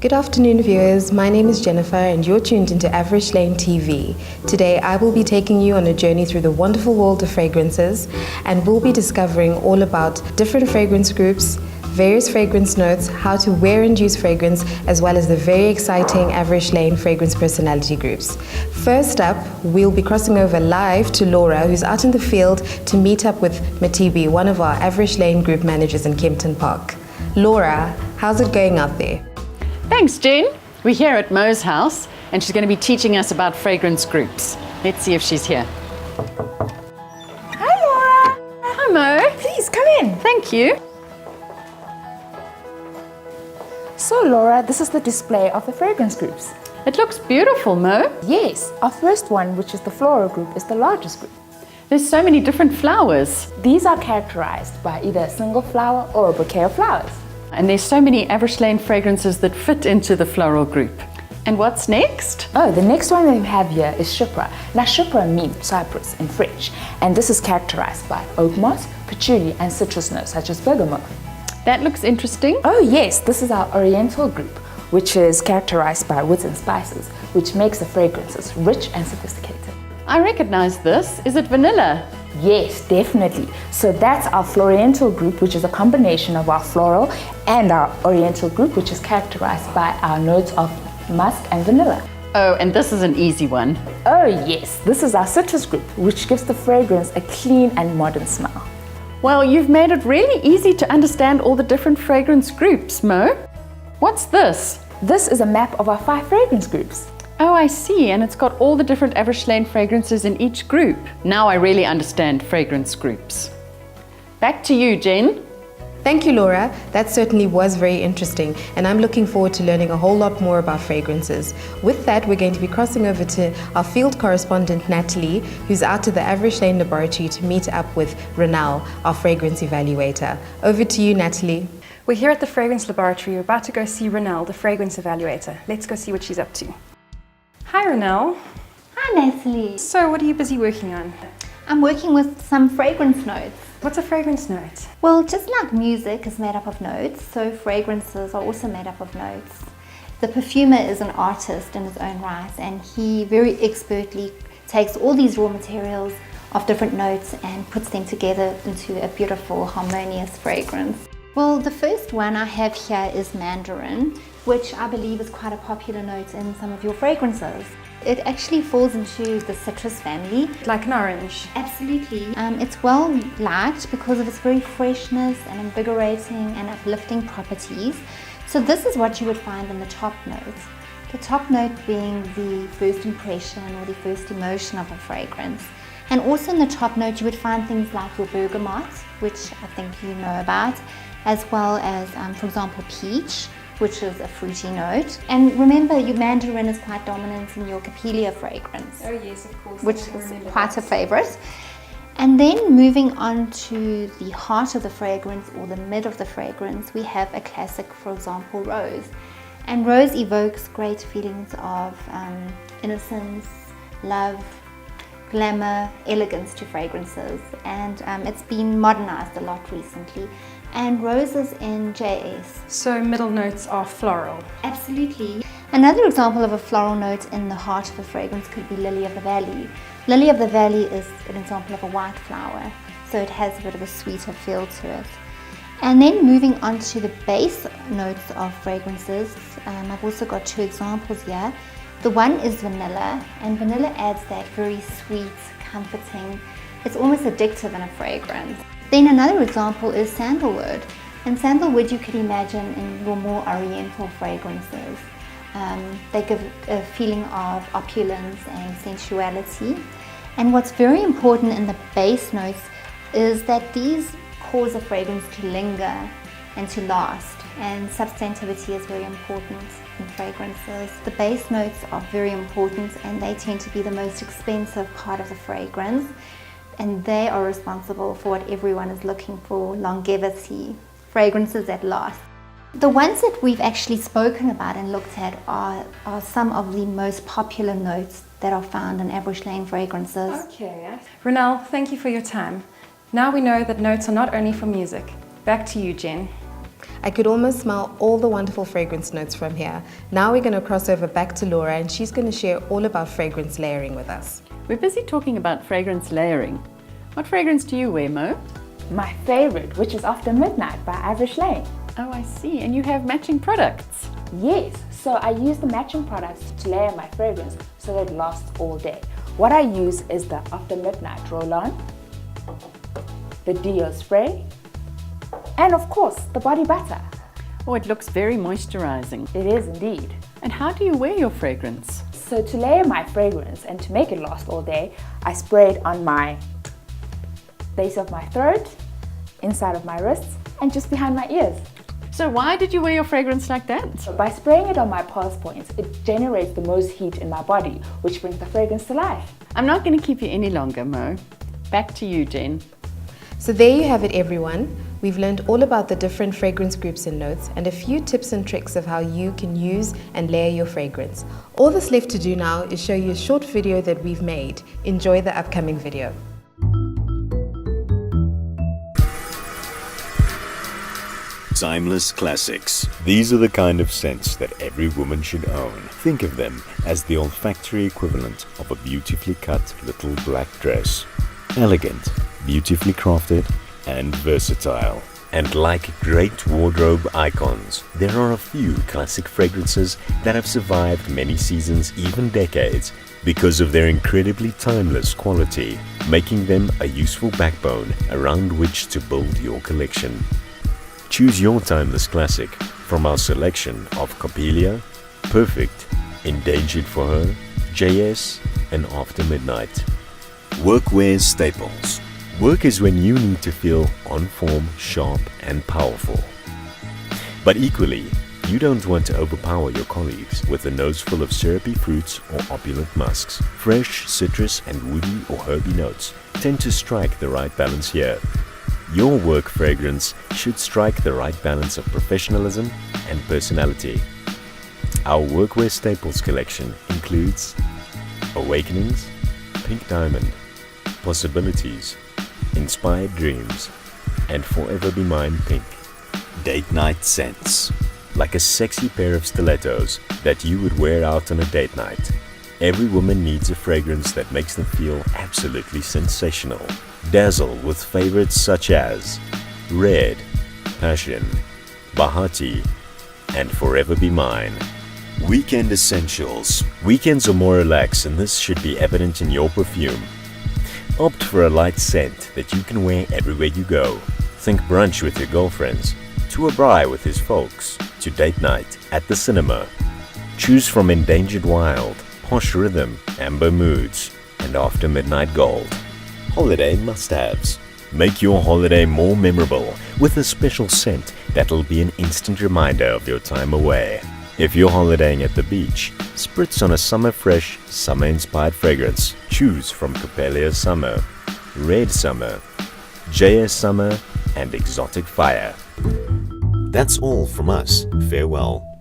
Good afternoon, viewers. My name is Jennifer and you're tuned into Avroy Shlain TV. Today I will be taking you on a journey through the wonderful world of fragrances, and we'll be discovering all about different fragrance groups, various fragrance notes, how to wear and use fragrance, as well as the very exciting Avroy Shlain fragrance personality groups. First up, we'll be crossing over live to Laura, who's out in the field to meet up with Matibi, one of our Avroy Shlain group managers in Kempton Park. Laura, how's it going out there? Thanks, Jen. We're here at Mo's house, and she's going to be teaching us about fragrance groups. Let's see if she's here. Hi, Laura. Hi, Mo. Please, come in. Thank you. So, Laura, this is the display of the fragrance groups. It looks beautiful, Mo. Yes, our first one, which is the floral group, is the largest group. There's so many different flowers. These are characterized by either a single flower or a bouquet of flowers. And there's so many Avroy Shlain fragrances that fit into the floral group. And what's next? Oh, the next one that we have here is Chypre. Now, Chypre means cypress in French, and this is characterized by oak moss, patchouli, and citrus notes such as bergamot. That looks interesting. Oh yes, this is our oriental group, which is characterized by woods and spices, which makes the fragrances rich and sophisticated. I recognize this. Is it vanilla? Yes, definitely. So that's our Floriental group, which is a combination of our floral and our Oriental group, which is characterized by our notes of musk and vanilla. Oh, and this is an easy one. Oh yes, this is our Citrus group, which gives the fragrance a clean and modern smell. Well, you've made it really easy to understand all the different fragrance groups, Mo. What's this? This is a map of our 5 fragrance groups. Oh, I see, and it's got all the different Avroy Shlain fragrances in each group. Now I really understand fragrance groups. Back to you, Jen. Thank you, Laura. That certainly was very interesting, and I'm looking forward to learning a whole lot more about fragrances. With that, we're going to be crossing over to our field correspondent, Natalie, who's out to the Avroy Shlain laboratory to meet up with Renal, our fragrance evaluator. Over to you, Natalie. We're here at the fragrance laboratory. We're about to go see Renal, the fragrance evaluator. Let's go see what she's up to. Hi, Renal. Hi, Natalie. So, what are you busy working on? I'm working with some fragrance notes. What's a fragrance note? Well, just like music is made up of notes, so fragrances are also made up of notes. The perfumer is an artist in his own right, and he very expertly takes all these raw materials of different notes and puts them together into a beautiful, harmonious fragrance. Well, the first one I have here is mandarin, which I believe is quite a popular note in some of your fragrances. It actually falls into the citrus family. Like an orange? Absolutely. It's well liked because of its very freshness and invigorating and uplifting properties. So this is what you would find in the top note. The top note being the first impression or the first emotion of a fragrance. And also in the top note you would find things like your bergamot, which I think you know about, as well as, for example, peach, which is a fruity note. And remember, your mandarin is quite dominant in your Camellia fragrance. Oh yes, of course. Which is quite a favorite. And then moving on to the heart of the fragrance or the mid of the fragrance, we have a classic, for example, rose. And rose evokes great feelings of innocence, love, glamour, elegance to fragrances. And it's been modernized a lot recently. And roses in JS. So middle notes are floral? Absolutely. Another example of a floral note in the heart of a fragrance could be lily of the valley. Lily of the valley is an example of a white flower, so it has a bit of a sweeter feel to it. And then moving on to the base notes of fragrances, I've also got 2 examples here. The one is vanilla, and vanilla adds that very sweet, comforting, it's almost addictive in a fragrance. Then another example is sandalwood, and sandalwood you could imagine in your more oriental fragrances. They give a feeling of opulence and sensuality. And what's very important in the base notes is that these cause a fragrance to linger and to last, and substantivity is very important in fragrances. The base notes are very important, and they tend to be the most expensive part of the fragrance. And they are responsible for what everyone is looking for, longevity, fragrances that last. The ones that we've actually spoken about and looked at are some of the most popular notes that are found in Avroy Shlain fragrances. Okay. Renal, thank you for your time. Now we know that notes are not only for music. Back to you, Jen. I could almost smell all the wonderful fragrance notes from here. Now we're going to cross over back to Laura and she's going to share all about fragrance layering with us. We're busy talking about fragrance layering. What fragrance do you wear, Mo? My favorite, which is After Midnight by Avroy Shlain. Oh, I see. And you have matching products. Yes, so I use the matching products to layer my fragrance so that it lasts all day. What I use is the After Midnight roll-on, the Deo spray, and of course, the body butter. Oh, it looks very moisturizing. It is indeed. And how do you wear your fragrance? So to layer my fragrance and to make it last all day, I spray it on my base of my throat, inside of my wrists, and just behind my ears. So why did you wear your fragrance like that? So by spraying it on my pulse points, it generates the most heat in my body, which brings the fragrance to life. I'm not going to keep you any longer, Mo. Back to you, Jen. So there you have it, everyone. We've learned all about the different fragrance groups and notes and a few tips and tricks of how you can use and layer your fragrance. All that's left to do now is show you a short video that we've made. Enjoy the upcoming video. Timeless classics. These are the kind of scents that every woman should own. Think of them as the olfactory equivalent of a beautifully cut little black dress. Elegant, beautifully crafted, and versatile. And like great wardrobe icons, there are a few classic fragrances that have survived many seasons, even decades, because of their incredibly timeless quality, making them a useful backbone around which to build your collection. Choose your timeless classic from our selection of Coppelia, Perfect, Endangered for Her, JS, and After Midnight. Workwear staples. Work is when you need to feel on form, sharp, and powerful. But equally, you don't want to overpower your colleagues with a nose full of syrupy fruits or opulent musks. Fresh, citrus, and woody or herby notes tend to strike the right balance here. Your work fragrance should strike the right balance of professionalism and personality. Our workwear staples collection includes Awakenings, Pink Diamond, Possibilities, Inspired Dreams, and Forever Be Mine Pink. Date night scents. Like a sexy pair of stilettos that you would wear out on a date night. Every woman needs a fragrance that makes them feel absolutely sensational. Dazzle with favorites such as Red, Passion, Bahati, and Forever Be Mine. Weekend essentials. Weekends are more relaxed and this should be evident in your perfume. Opt for a light scent that you can wear everywhere you go. Think brunch with your girlfriends, to a braai with his folks, to date night at the cinema. Choose from Endangered Wild, Posh Rhythm, Amber Moods, and After Midnight Gold. Holiday must-haves. Make your holiday more memorable with a special scent that'll be an instant reminder of your time away. If you're holidaying at the beach, spritz on a summer fresh, summer-inspired fragrance. Choose from Coppelia Summer, Red Summer, JS Summer, and Exotic Fire. That's all from us. Farewell.